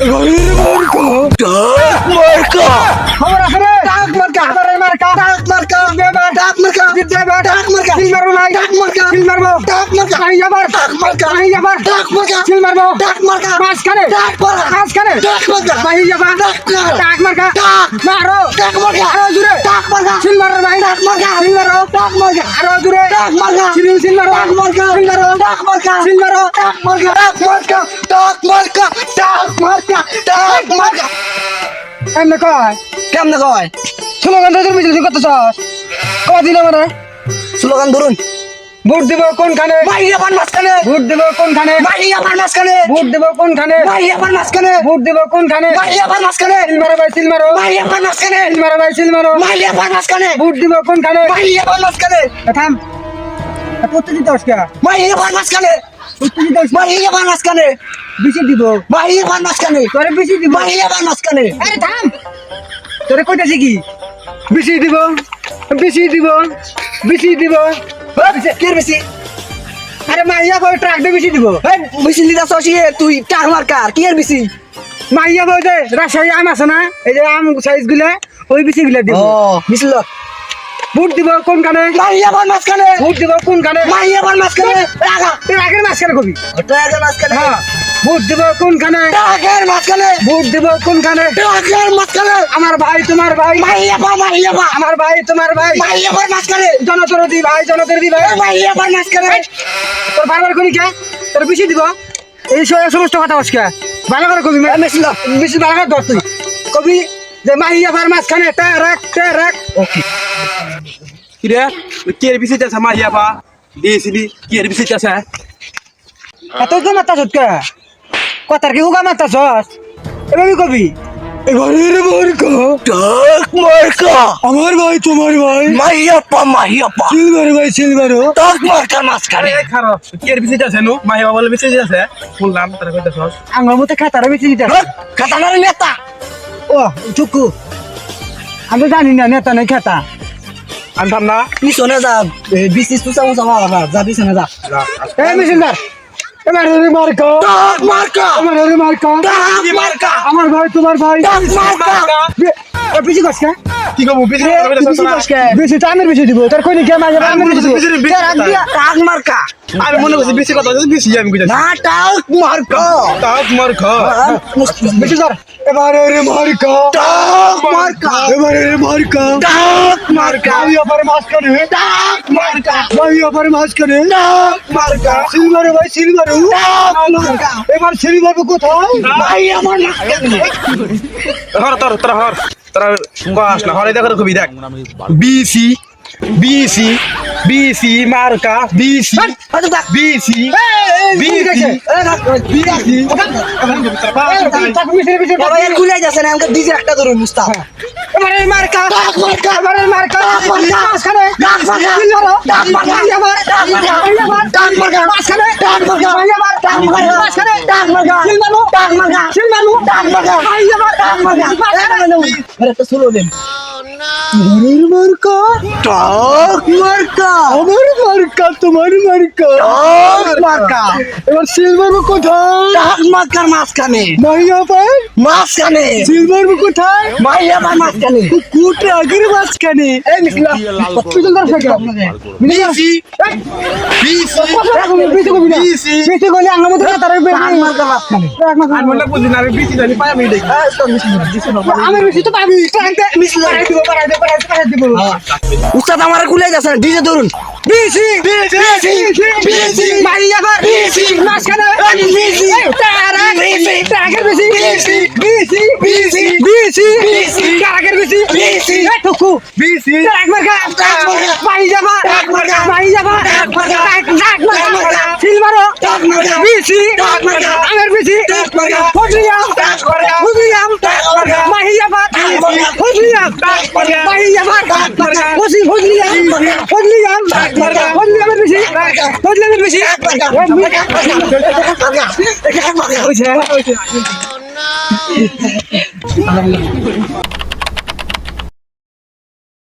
ঘরের মার্কা ডাক মার্কা খবর আছে রে ডাক মার্কা আরে মার্কা ডাক মার্কা দেবা ডাক মার্কা দেবা ডাক মার্কা সিল মারবো নাই ডাক মার্কা সিল মারবো ডাক মার্কা আই আবার ডাক মার্কা আই আবার ডাক মার্কা সিল মারবো ডাক মার্কা মাঝখানে ডাক মার্কা মাঝখানে ডাক মার্কা ভাই আবার ডাক মার্কা ডাক মারো ডাক মার্কা আরো জোরে ডাক মার্কা সিল মারো ভাই ডাক মার্কা সিল মারো ডাক মার্কা আরো জোরে ডাক মার্কা সিল মারো ডাক মার্কা সিল মারো ডাক মার্কা সিল মারো ডাক মার্কা ডাক মার্কা ডাক মার্কা ডাক মার্কা ডাক মার্কা এমনে কয় কেমনে কয় স্লোগান ধরে মিছিল করতেছ কদিন আমারে স্লোগান ধরুন ভোট দেব কোনখানে মাইয়া পান মাঝখানে ভোট দেব কোনখানে মাইয়া পান মাঝখানে ভোট দেব কোনখানে মাইয়া পান মাঝখানে ভোট দেব কোনখানে মাইয়া পান মাঝখানে সিল মারো ভাই সিল মারো মাইয়া পান মাঝখানে সিল মারো ভাই সিল মারো মাইয়া পান মাঝখানে ভোট দেব কোনখানে মাইয়া পান মাঝখানে থাম করতে দিতে আসকা মাইয়া পান মাঝখানে করতে দিতে আসকা মাইয়া পান মাঝখানে বেশি দিব মাইয়া পান মাঝখানে তোরে বেশি দিব মাইয়া পান মাঝখানে আরে থাম তোরে কইতাছি কি বেশি দিব বেশি দিব বেশি দিব কে বেশি আরে মাইয়া কই ট্রাক দে বেশি দিব বেশি লিদা সসিয়ে তুই টাক মার্কার কি এর বেশি মাইয়া বই দে রাজশাহী আম আছে না এই যে আম সাইজ গুলা ওই বেশি গুলা দিব মিছিল ভোট দিব কোনখানে মাইয়া পান মাঝখানে ভোট দিব কোনখানে মাইয়া পান মাঝখানে রাগা ট্রাকের মাঝখানে কবি টাকের মাঝখানে হ্যাঁ ভোট দিব কোনখানে টাকের মাঝখানে ভোট দিব কোনখানে টাকের মাঝখানে আমার ভাই তোমার ভাই মাইয়া পা আমার ভাই তোমার ভাই মাইয়া পান মাঝখানে জনতরদি ভাই জনতরদি ভাই মাইয়া পান মাঝখানে তোর বারবার করি কে তোর বেশি দিব এই সমস্ত কথা আজকে ভালো করে কবি মিছিল বেশি ভালো করে ধর তুই কবি যে মাইয়া ভার মাঝখানে রাখ ওকে কিরে কে বিসি যাচ্ছে মাইয়া পা দিয়েছিলি কে বিসি যাচ্ছে এত তো মাত্রা সৎকা কথার কি হুকা মাত্রা সস এভাবে কবি ঘরের মার্কা ডাক মার্কা আমার ভাই তোমার ভাই মাইয়া পা সিলভার ভাই সিলভার ডাক মার্কার মাঝখানে খারাপ কে বিসি যাচ্ছে নো মাইয়া বলে বিসি যাচ্ছে শুনলাম তারা কইতাছ আমার মতো খাতারা বেশি দিতে কাতানার নেতা ও চুকু আমি জানি না নেতা নেই খেতা আনতাম না পিছনে যা বিসি সুসা মুসা যা পিছনে যা এই মিছিলদার এবার মার্কা ডাক মার্কা আমার মার্কা ডাক মার্কা আমার ভাই তোমার ভাই ডাক মার্কা বেশি কষ্ট কি কব বিসি বেশি টাইমের বেশি দিব তোর কই কে মাঝে আমি বেশি দিব ডাক মার্কা আমি মনে করছি বেশি কথা বেশি আমি কইতাছি না ডাক মার্কা তাক মার খা বেশি ধর এবারে মার্কা ডাক মার্কা এবারে মার্কা ডাক মার্কা আমি আবার মাঝখানে ডাক মার্কা আমি আবার মাঝখানে ডাক মার্কা সিলভার ভাই সিলভার ডাক মার্কা এবার সিলভার কোথায় ভাই আমার মাঝখানে হর তোরা কস না হরে দেখো কবি দেখ বিসি বিসি বিসি মার্কা বিসি বিসি বিসি বিসি ভাই খুলে যাচ্ছে না আমাকে ডিজে একটা ধরুন মুস্তাফা এবারে মার্কা ডাক মার্কা এবারে মার্কা ডাক মার্কা মাঝখানে ডাক মার্কা সিলভার ডাক মার্কা আবার ডাক মার্কা ডাক মার্কা মাঝখানে ডাক মার্কা আবার ডাক মার্কা মাঝখানে ডাক মার্কা সিলভার ডাক মার্কা সিলভার ডাক মার্কা আবার ডাক মার্কা আরে তো শুনো দেন ঘরের মার্কা ডাক মার্কা আমার মার্কা তোমার মার্কা ডাক মার্কা এবার সিলভার কোথায় ডাক মার্কার মাঝখানে মাইয়া পায় মাঝখানে সিলভার কোথায় মাইয়া আমার মাঝখানে কুট আগের মাঝখানে এই মিসলা পিছন ধর থেকে বিসি বিসি বেশি বেশি গলি আঙ্গার মধ্যে তার ডাক মার্কার মাঝখানে আমি মনে বুঝি না আমি বিসি জানি পাই আমি দেখি আমি বেশি তো পাবি টানতে পারাই দিব উস্তাদ আমার খুলে যাচ্ছে ডিজে ধরুন বেশি বিসি বিসি মাইয়া আবার বিসি মাঝখানে বিসি তারা বিসি টাকার বেশি বিসি বেশি বিসি বেশি বিসি টাকার বেশি বিসি টুকু বিসি টাক মার্কা টাক মার্কা মাই যাবা টাক মার্কা মাই যাবা টাক মার্কা টাক টাক মার্কা সিলভারো টাক মার্কা বেশি টাক মার্কা আমার বেশি টাক মার্কা ফজলিয়াম টাক মার্কা ফজলিয়াম টাক মার্কা মাই যাবা টাক মার্কা ফজলিয়াম টাক মার্কা মাই যাবা টাক মার্কা ফজলিয়াম ফজলিয়াম টাক মার্কা ফজলিয়ামের বেশি ফজলিয়ামের বেশি টাক মার্কা টাক মার্কা হইছে